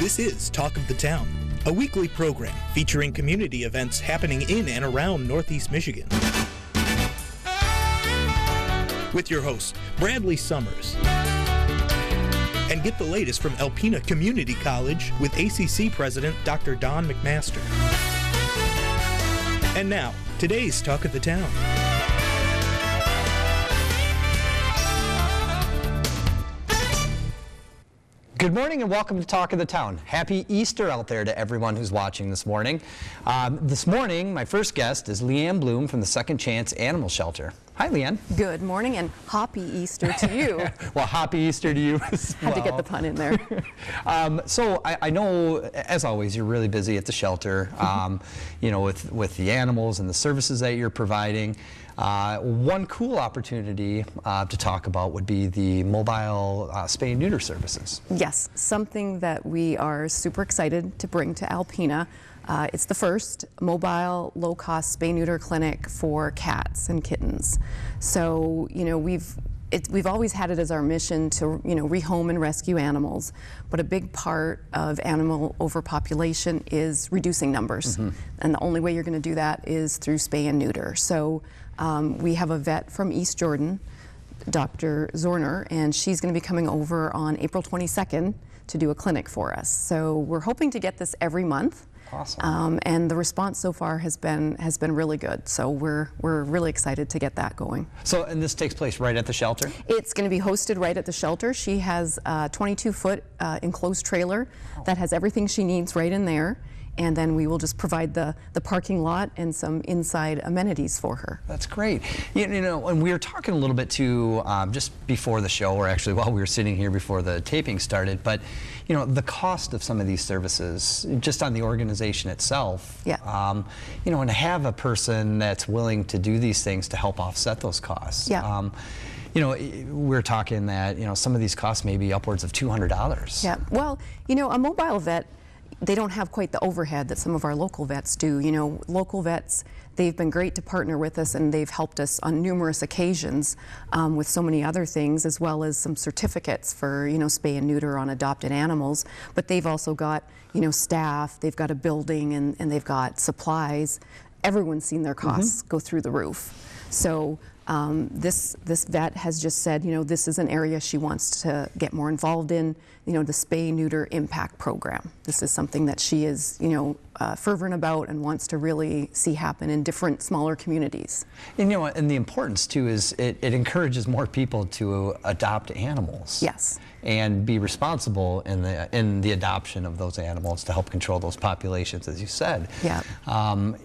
This is Talk of the Town, a weekly program featuring community events happening in and around Northeast Michigan. With your host, Bradley Summers. And get the latest from Alpena Community College with ACC President Dr. Don McMaster. And now, today's Talk of the Town. Good morning and welcome to Talk of the Town. Happy Easter out there to everyone who's watching this morning. This morning, my first guest is Leanne Bloom from the Second Chance Animal Shelter. Hi, Leanne. Good morning and happy Easter to you. Well, happy Easter to you as well. Had to get the pun in there. So I know, as always, you're really busy at the shelter, you know, with the animals and the services that you're providing. One cool opportunity to talk about would be the mobile spay and neuter services. Yes, something that we are super excited to bring to Alpena. It's the first mobile, low-cost spay-neuter clinic for cats and kittens. So, you know, we've always had it as our mission to, you know, rehome and rescue animals, but a big part of animal overpopulation is reducing numbers. And the only way you're going to do that is through spay and neuter. So we have a vet from East Jordan, Dr. Zorner, and she's going to be coming over on April 22nd to do a clinic for us. So we're hoping to get this every month. Awesome. And the response so far has been really good. So we're really excited to get that going. So, and this takes place right at the shelter? It's going to be hosted right at the shelter. She has a 22-foot enclosed trailer that has everything she needs right in there. And then we will just provide the parking lot and some inside amenities for her. That's great. You know, and we were talking a little bit too, just before the show, or actually while we were sitting here before the taping started, but you know, the cost of some of these services, just on the organization itself, Yeah. you know, and to have a person that's willing to do these things to help offset those costs. Yeah. You know, we're talking that, you know, some of these costs may be upwards of $200. Yeah, well, you know, a mobile vet, they don't have quite the overhead that some of our local vets do. You know, local vets, they've been great to partner with us, and they've helped us on numerous occasions with so many other things, as well as some certificates for, you know, spay and neuter on adopted animals. But they've also got, you know, staff, they've got a building, and they've got supplies. Everyone's seen their costs go through the roof. So this vet has just said, you know, this is an area she wants to get more involved in, you know, the spay-neuter impact program. This is something that she is, you know, fervent about and wants to really see happen in different smaller communities. And, you know, and the importance too is it encourages more people to adopt animals. Yes. And be responsible in the adoption of those animals to help control those populations, as you said. Yeah.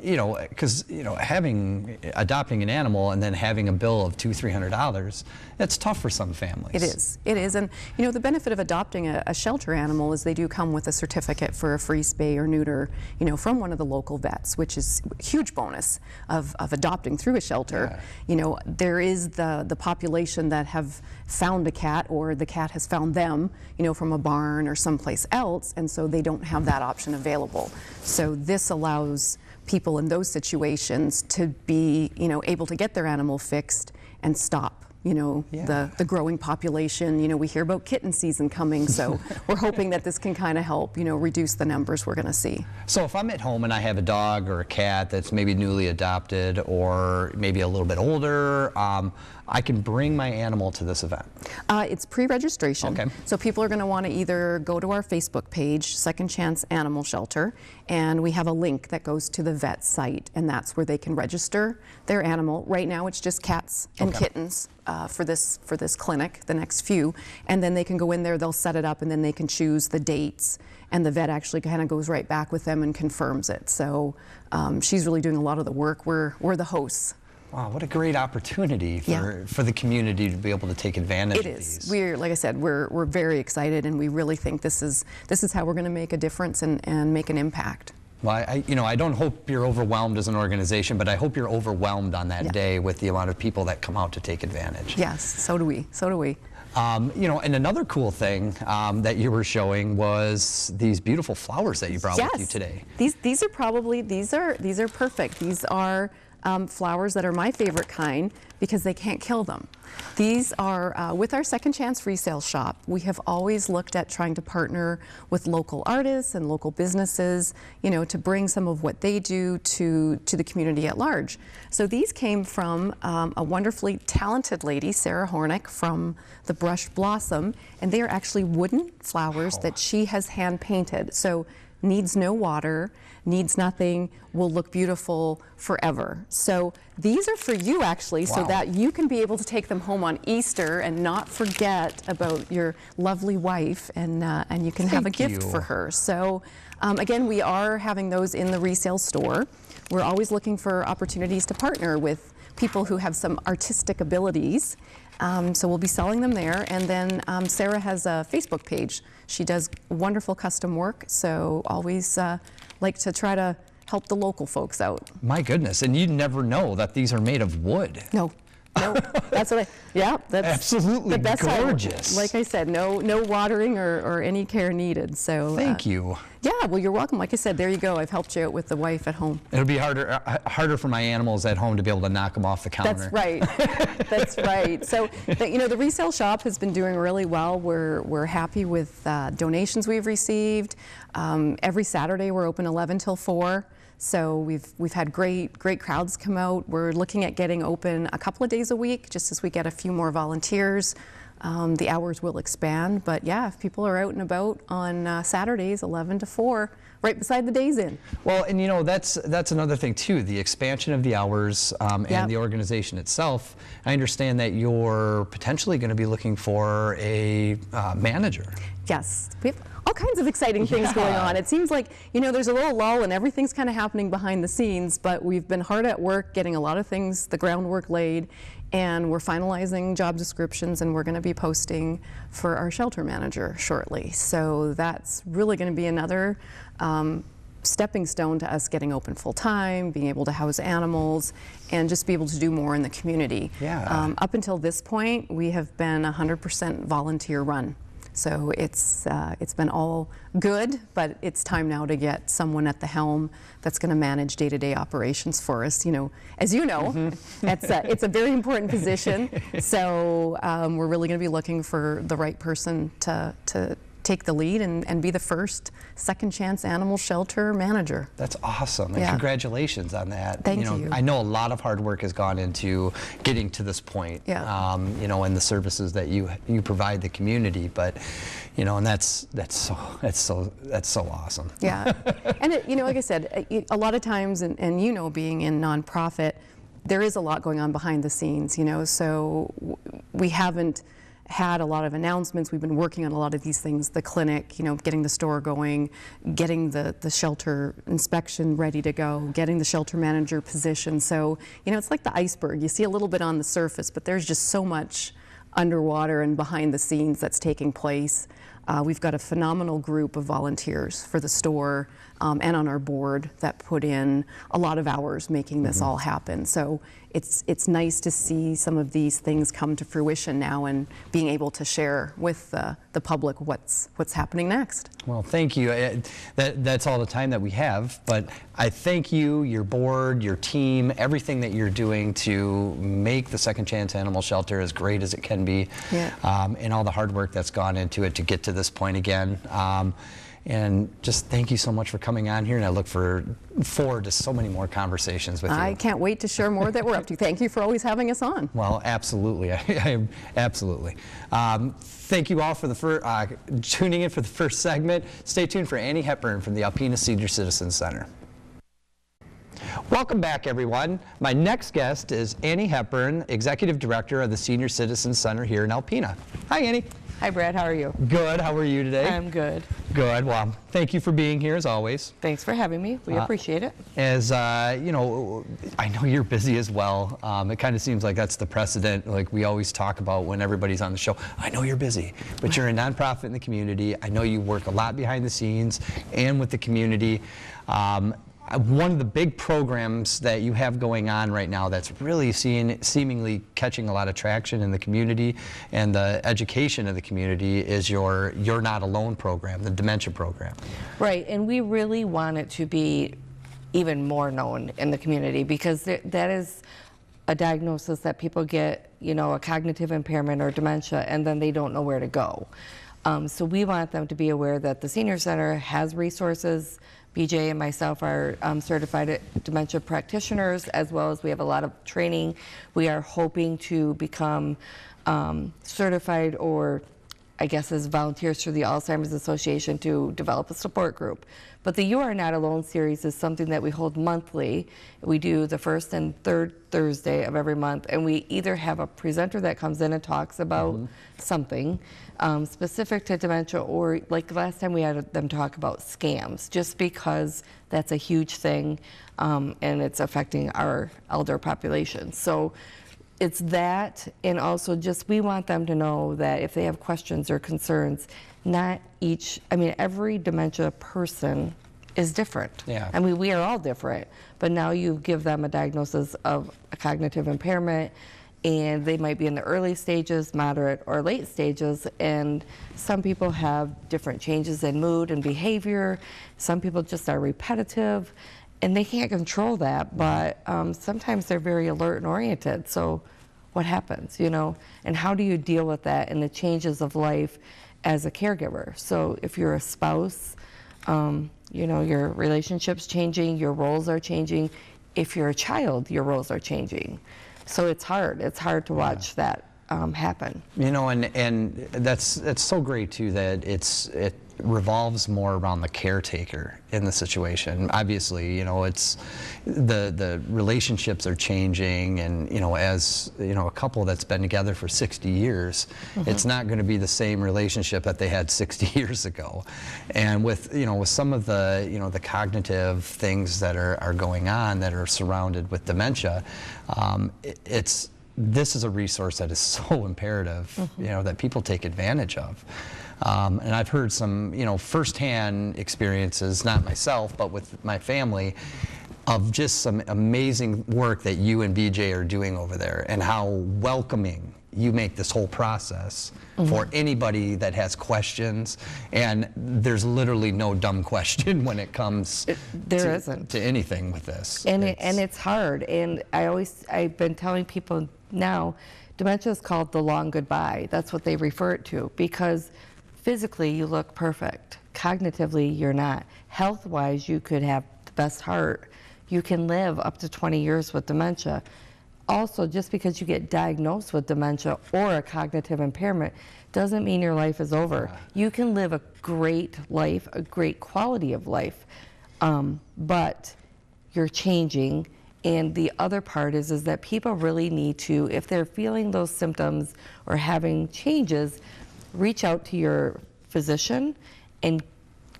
You know, because, you know, adopting an animal and then having a bill of $200–300, it's tough for some families. It is, and you know, the benefit of adopting a shelter animal is they do come with a certificate for a free spay or neuter, you know, from one of the local vets, which is a huge bonus of adopting through a shelter. Yeah. You know, there is the population that have found a cat, or the cat has found them, you know, from a barn or someplace else, and so they don't have that option available. So this allows people in those situations to be, you know, able to get their animal fixed and stop, you know, Yeah. the growing population. You know, we hear about kitten season coming, so we're hoping that this can kind of help, you know, reduce the numbers we're going to see. So if I'm at home and I have a dog or a cat that's maybe newly adopted or maybe a little bit older, I can bring my animal to this event. It's pre-registration. Okay. So people are going to want to either go to our Facebook page, Second Chance Animal Shelter, and we have a link that goes to the vet site, and that's where they can register their animal. Right now it's just cats and kittens for this clinic, the next few, and then they can go in there, they'll set it up, and then they can choose the dates, and the vet actually kind of goes right back with them and confirms it. So she's really doing a lot of the work. We're the hosts. Wow, what a great opportunity for the community to be able to take advantage of these. It is. We're, like I said, we're very excited, and we really think this is how we're going to make a difference and make an impact. Well, I don't hope you're overwhelmed as an organization, but I hope you're overwhelmed on that day with the amount of people that come out to take advantage. Yes, so do we. So do we. You know, and another cool thing that you were showing was these beautiful flowers that you brought with you today. These are perfect. These are flowers that are my favorite kind because they can't kill them. These are, with our Second Chance resale shop, we have always looked at trying to partner with local artists and local businesses, you know, to bring some of what they do to the community at large. So these came from a wonderfully talented lady, Sarah Hornick, from the Brushed Blossom, and they are actually wooden flowers that she has hand painted. So needs no water, needs nothing, will look beautiful forever. So these are for you actually, so that you can be able to take them home on Easter and not forget about your lovely wife, and you can have a gift for her. So again, we are having those in the resale store. We're always looking for opportunities to partner with people who have some artistic abilities. So we'll be selling them there. And then Sarah has a Facebook page. She does wonderful custom work, so always like to try to help the local folks out. My goodness, and you never know that these are made of wood. No. No, that's what that's absolutely the best gorgeous. Like I said, no watering or any care needed. So thank you. Yeah, well, you're welcome. Like I said, there you go. I've helped you out with the wife at home. It'll be harder for my animals at home to be able to knock them off the counter. That's right. That's right. So, you know, the resale shop has been doing really well. We're happy with donations we've received. Every Saturday we're open 11 till 4. So we've had great crowds come out. We're looking at getting open a couple of days a week, just as we get a few more volunteers. The hours will expand, but yeah, if people are out and about on Saturdays, 11 to 4, right beside the Days Inn. Well, and you know, that's another thing too, the expansion of the hours and the organization itself. I understand that you're potentially going to be looking for a manager. Yes, we have all kinds of exciting things going on. It seems like, you know, there's a little lull and everything's kind of happening behind the scenes, but we've been hard at work getting a lot of things, the groundwork laid, and we're finalizing job descriptions, and we're going to be posting for our shelter manager shortly. So that's really going to be another stepping stone to us getting open full time, being able to house animals, and just be able to do more in the community. Yeah. Up until this point, we have been 100% volunteer run. So it's been all good, but it's time now to get someone at the helm that's going to manage day-to-day operations for us. You know, as you know, it's a very important position. So we're really going to be looking for the right person to take the lead and be the first Second Chance Animal Shelter manager. That's awesome, and congratulations on that. Thank you. You. I know a lot of hard work has gone into getting to this point. Yeah. You know, and the services that you provide the community, but you know, and that's so awesome. Yeah, and you know, like I said, a lot of times, and you know, being in nonprofit, there is a lot going on behind the scenes. You know, so we haven't had a lot of announcements. We've been working on a lot of these things, the clinic, you know, getting the store going, getting the shelter inspection ready to go, getting the shelter manager position. So, you know, it's like the iceberg. You see a little bit on the surface, but there's just so much underwater and behind the scenes that's taking place. We've got a phenomenal group of volunteers for the store and on our board that put in a lot of hours making this all happen. So it's nice to see some of these things come to fruition now and being able to share with the public what's happening next. Well, thank you. That's all the time that we have, but I thank you, your board, your team, everything that you're doing to make the Second Chance Animal Shelter as great as it can be, and all the hard work that's gone into it to get to this point again. And just thank you so much for coming on here, and I look forward to so many more conversations with you. I can't wait to share more that we're up to. Thank you for always having us on. Well, absolutely. Absolutely. Thank you all for tuning in for the first segment. Stay tuned for Annie Hepburn from the Alpena Senior Citizen Center. Welcome back, everyone. My next guest is Annie Hepburn, Executive Director of the Senior Citizen Center here in Alpena. Hi, Annie. Hi, Brad. How are you? Good. How are you today? I'm good. Good. Well, thank you for being here as always. Thanks for having me. We appreciate it. As you know, I know you're busy as well. It kind of seems like that's the precedent, like we always talk about when everybody's on the show. I know you're busy, but you're a nonprofit in the community. I know you work a lot behind the scenes and with the community. One of the big programs that you have going on right now that's really seemingly catching a lot of traction in the community and the education of the community is your You're Not Alone program, the dementia program. Right, and we really want it to be even more known in the community, because that is a diagnosis that people get, a cognitive impairment or dementia, and then they don't know where to go. So we want them to be aware that the Senior Center has resources. BJ and myself are certified dementia practitioners, as well as we have a lot of training. We are hoping to become certified, or I guess as volunteers through the Alzheimer's Association, to develop a support group. But the You Are Not Alone series is something that we hold monthly. We do the first and third Thursday of every month, and we either have a presenter that comes in and talks about something specific to dementia, or like last time we had them talk about scams, just because that's a huge thing and it's affecting our elder population. So it's that, and also just we want them to know that if they have questions or concerns, every dementia person is different. Yeah. I mean, we are all different, but now you give them a diagnosis of a cognitive impairment, and they might be in the early stages, moderate, or late stages, and some people have different changes in mood and behavior. Some people just are repetitive, and they can't control that, but sometimes they're very alert and oriented. So what happens, and how do you deal with that and the changes of life as a caregiver? So if you're a spouse, your relationship's changing, your roles are changing. If you're a child, your roles are changing. So it's hard to watch that happen. And that's so great too, that it revolves more around the caretaker in the situation. Obviously, it's the relationships are changing, and as a couple that's been together for 60 years, it's not going to be the same relationship that they had 60 years ago. And with some of the the cognitive things that are going on that are surrounded with dementia, this is a resource that is so imperative, that people take advantage of. And I've heard some, firsthand experiences, not myself, but with my family, of just some amazing work that you and BJ are doing over there, and how welcoming you make this whole process for anybody that has questions. And there's literally no dumb question when it comes to anything with this. And it's hard. And I've been telling people now, dementia is called the long goodbye. That's what they refer it to, because physically you look perfect. Cognitively, you're not. Health-wise, you could have the best heart. You can live up to 20 years with dementia. Also, just because you get diagnosed with dementia or a cognitive impairment doesn't mean your life is over. You can live a great life, a great quality of life, but you're changing. And the other part is that people really need to, if they're feeling those symptoms or having changes, reach out to your physician and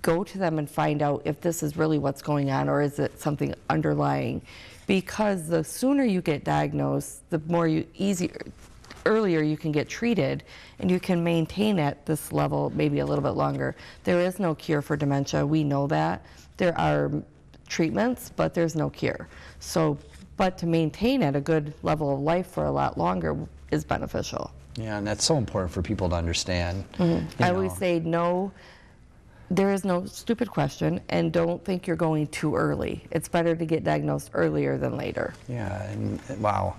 go to them and find out if this is really what's going on, or is it something underlying. Because the sooner you get diagnosed, the more earlier you can get treated, and you can maintain at this level maybe a little bit longer. There is no cure for dementia, we know that. There are treatments, but there's no cure. So, but to maintain at a good level of life for a lot longer is beneficial. Yeah, and that's so important for people to understand. I always say no. There is no stupid question, and don't think you're going too early. It's better to get diagnosed earlier than later. Yeah, and wow.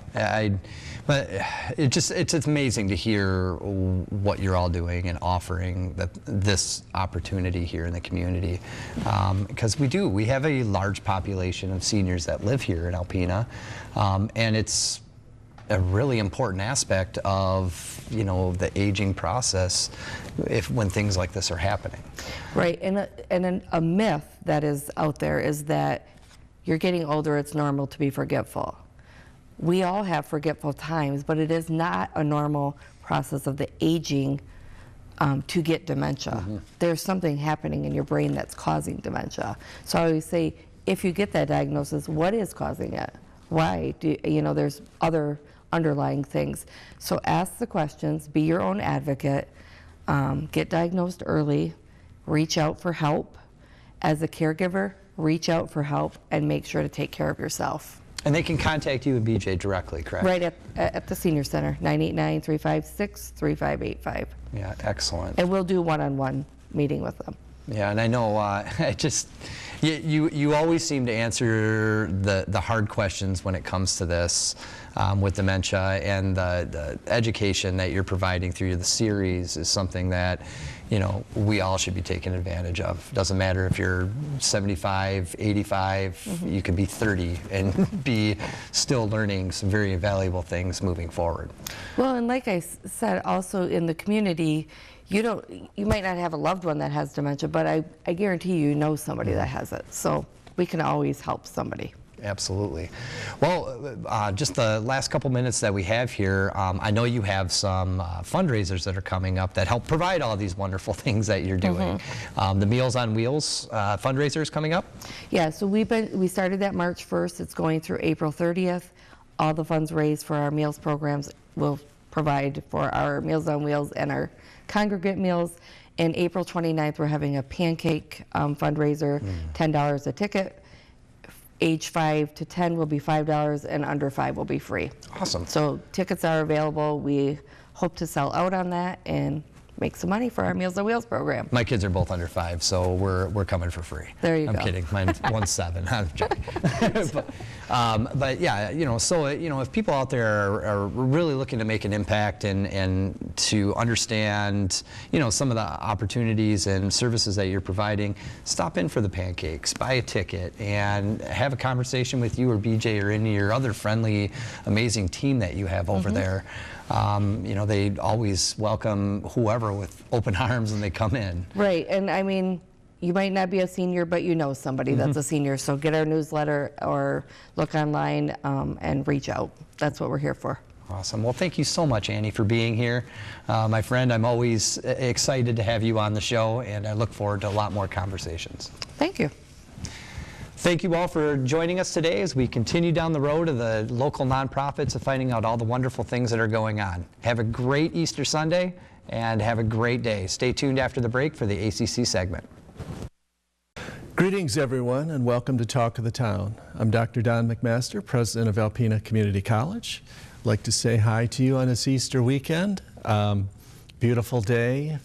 But it's amazing to hear what you're all doing and offering this opportunity here in the community. Because we have a large population of seniors that live here in Alpena, and it's a really important aspect of the aging process when things like this are happening. Right, and a myth that is out there is that you're getting older, it's normal to be forgetful. We all have forgetful times, but it is not a normal process of the aging to get dementia. There's something happening in your brain that's causing dementia. So I always say, if you get that diagnosis, what is causing it? Why? There's other underlying things. So ask the questions, be your own advocate, get diagnosed early, reach out for help. As a caregiver, reach out for help and make sure to take care of yourself. And they can contact you and BJ directly, correct? Right at the Senior Center, 989-356-3585. Yeah, excellent. And we'll do one-on-one meeting with them. Yeah, and I know you always seem to answer the hard questions when it comes to this with dementia, and the education that you're providing through the series is something that, you know, we all should be taking advantage of. Doesn't matter if you're 75, 85, you could be 30 and be still learning some very valuable things moving forward. Well, and like I said, also in the community, you might not have a loved one that has dementia, but I guarantee you know somebody that has it. So we can always help somebody. Absolutely. Well, just the last couple minutes that we have here, I know you have some fundraisers that are coming up that help provide all these wonderful things that you're doing. The Meals on Wheels fundraiser is coming up? Yeah, so we started that March 1st. It's going through April 30th. All the funds raised for our meals programs will provide for our Meals on Wheels and our congregate meals. And April 29th, we're having a pancake fundraiser, $10 a ticket. Age 5 to 10 will be $5, and under 5 will be free. Awesome. So tickets are available. We hope to sell out on that and make some money for our Meals on Wheels program. My kids are both under 5, so we're coming for free. There you go. I'm kidding. One's 7. I'm joking. But yeah, you know, so you know, if people out there are really looking to make an impact and to understand, you know, some of the opportunities and services that you're providing, stop in for the pancakes, buy a ticket, and have a conversation with you or BJ or any of your other friendly, amazing team that you have over there. You know, they always welcome whoever with open arms when they come in. Right, and I mean, you might not be a senior, but you know somebody that's a senior, so get our newsletter or look online and reach out. That's what we're here for. Awesome. Well, thank you so much, Annie, for being here. My friend, I'm always excited to have you on the show, and I look forward to a lot more conversations. Thank you. Thank you all for joining us today as we continue down the road of the local nonprofits and finding out all the wonderful things that are going on. Have a great Easter Sunday and have a great day. Stay tuned after the break for the ACC segment. Greetings, everyone, and welcome to Talk of the Town. I'm Dr. Don McMaster, president of Alpena Community College. I'd like to say hi to you on this Easter weekend. Beautiful day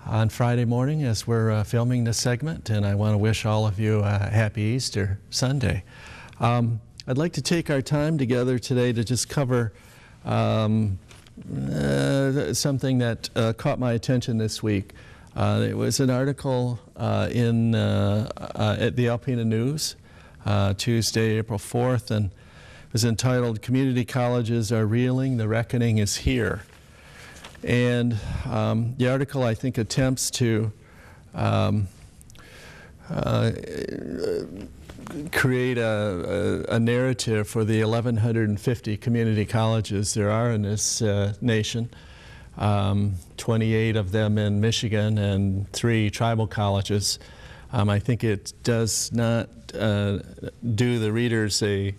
on Friday morning as we're filming this segment, and I want to wish all of you a happy Easter Sunday. I'd like to take our time together today to just cover something that caught my attention this week. It was an article at the Alpena News, Tuesday, April 4th, and it was entitled, "Community Colleges Are Reeling, the Reckoning is Here." And the article, I think, attempts to create a narrative for the 1,150 community colleges there are in this nation, 28 of them in Michigan and 3 tribal colleges. I think it does not do the readers a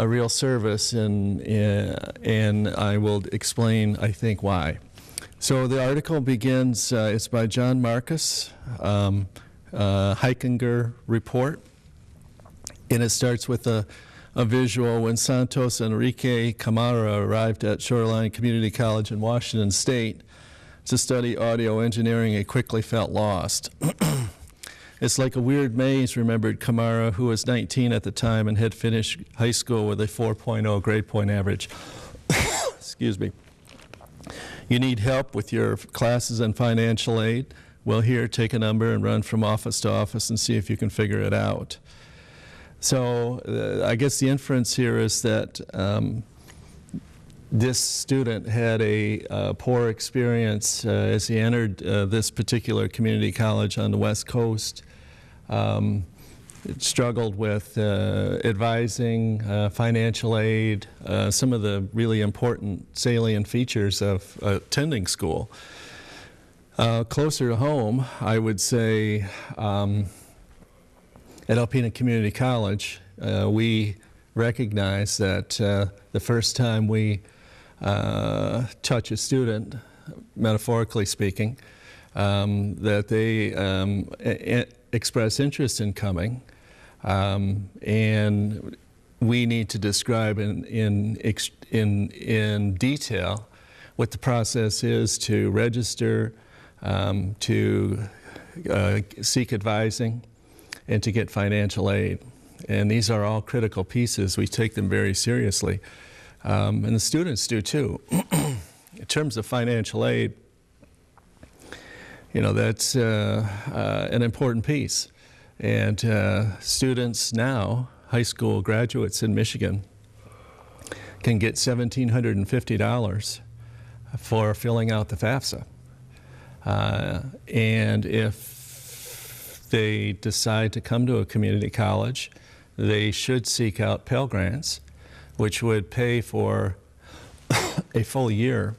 real service, and I will explain, I think, why. So the article begins, it's by John Marcus, Heikinger Report, and it starts with a visual. When Santos Enrique Camara arrived at Shoreline Community College in Washington State to study audio engineering, he quickly felt lost. It's like a weird maze, remembered Camara, who was 19 at the time and had finished high school with a 4.0 grade point average. Excuse me. You need help with your classes and financial aid? Well, here, take a number and run from office to office and see if you can figure it out. So I guess the inference here is that this student had a poor experience as he entered this particular community college on the West Coast. It struggled with advising, financial aid, some of the really important salient features of attending school. Closer to home, I would say at Alpena Community College, we recognize that the first time we touch a student, metaphorically speaking, that they express interest in coming, and we need to describe in detail what the process is to register, to seek advising, and to get financial aid. And these are all critical pieces. We take them very seriously. And the students do too. In terms of financial aid, you know, that's an important piece. And students now, high school graduates in Michigan, can get $1,750 for filling out the FAFSA. And if they decide to come to a community college, they should seek out Pell Grants, which would pay for a full year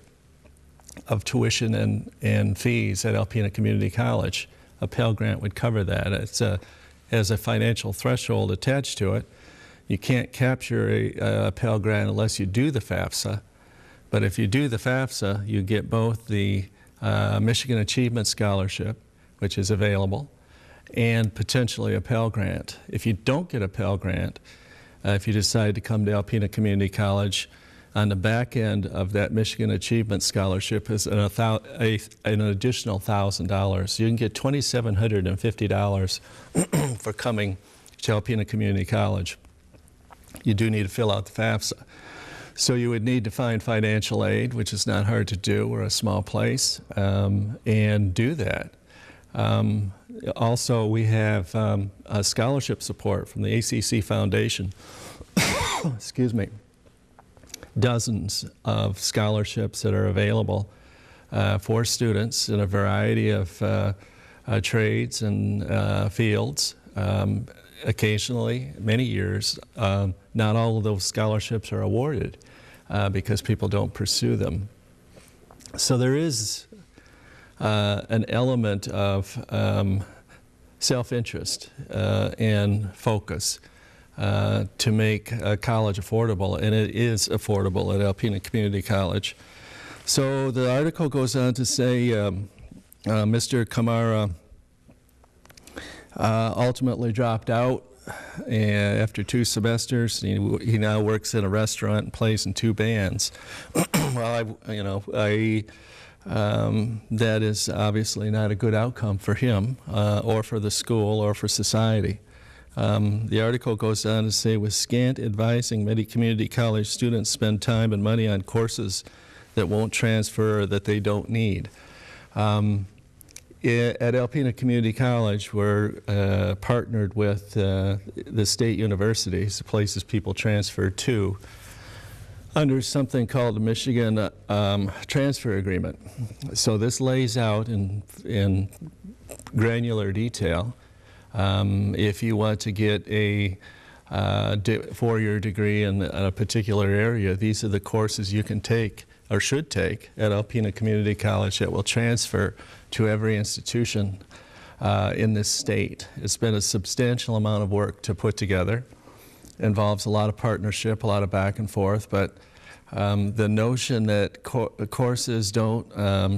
of tuition and fees at Alpena Community College. A Pell Grant would cover that. It has a financial threshold attached to it. You can't capture a Pell Grant unless you do the FAFSA. But if you do the FAFSA, you get both the Michigan Achievement Scholarship, which is available, and potentially a Pell Grant. If you don't get a Pell Grant, if you decide to come to Alpena Community College, on the back end of that Michigan Achievement Scholarship is an additional $1,000. You can get $2,750 for coming to Alpena Community College. You do need to fill out the FAFSA. So you would need to find financial aid, which is not hard to do. We're a small place, and do that. Also, we have a scholarship support from the ACC Foundation. Excuse me. Dozens of scholarships that are available for students in a variety of trades and fields. Occasionally, many years, not all of those scholarships are awarded because people don't pursue them. So there is an element of self-interest and focus to make college affordable, and it is affordable at Alpena Community College. So the article goes on to say Mr. Kamara ultimately dropped out after 2 semesters. He now works in a restaurant and plays in 2 bands. Well, that is obviously not a good outcome for him or for the school or for society. The article goes on to say, with scant advising, many community college students spend time and money on courses that won't transfer or that they don't need. At Alpena Community College, we're partnered with the state universities, the places people transfer to, under something called the Michigan Transfer Agreement. So this lays out in granular detail if you want to get a 4-year degree in a particular area, these are the courses you can take or should take at Alpena Community College that will transfer to every institution in this state. It's been a substantial amount of work to put together. Involves a lot of partnership, a lot of back and forth, but the notion that courses don't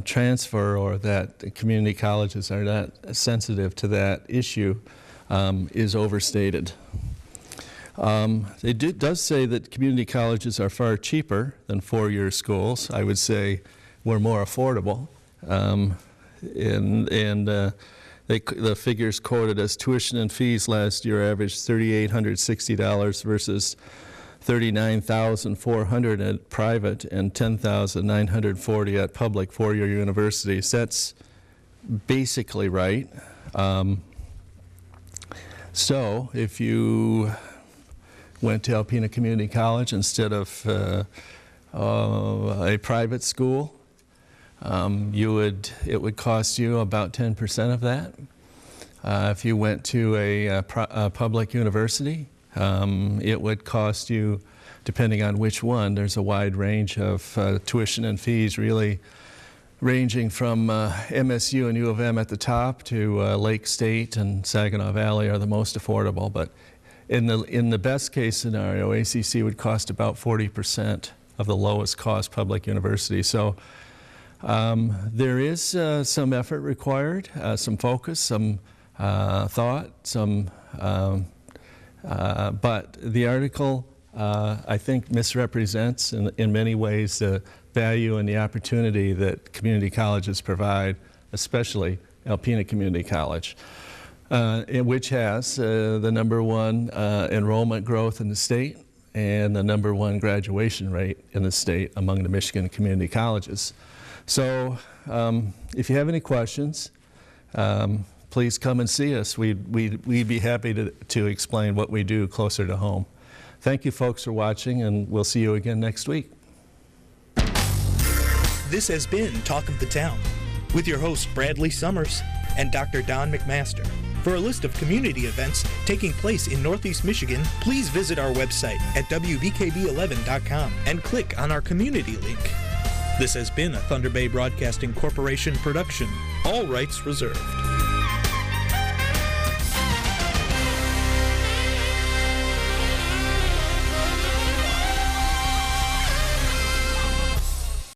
transfer or that community colleges are not sensitive to that issue is overstated. It does say that community colleges are far cheaper than 4-year schools. I would say we're more affordable. The figures quoted as tuition and fees last year averaged $3,860 versus $39,400 at private and $10,940 at public 4-year universities. That's basically right. So if you went to Alpena Community College instead of a private school, it would cost you about 10% of that. If you went to a public university, it would cost you, depending on which one, there's a wide range of tuition and fees, really ranging from MSU and U of M at the top to Lake State and Saginaw Valley are the most affordable. But in the best case scenario, ACC would cost about 40% of the lowest cost public university. So there is some effort required, some focus, some thought, but the article, I think, misrepresents in many ways the value and the opportunity that community colleges provide especially Alpena Community College, which has the #1 enrollment growth in the state and the #1 graduation rate in the state among the Michigan community colleges. So if you have any questions, please come and see us. We'd be happy to explain what we do closer to home. Thank you folks for watching, and we'll see you again next week. This has been Talk of the Town with your hosts Bradley Summers and Dr. Don McMaster. For a list of community events taking place in Northeast Michigan, please visit our website at WBKB11.com and click on our community link. This has been a Thunder Bay Broadcasting Corporation production. All rights reserved.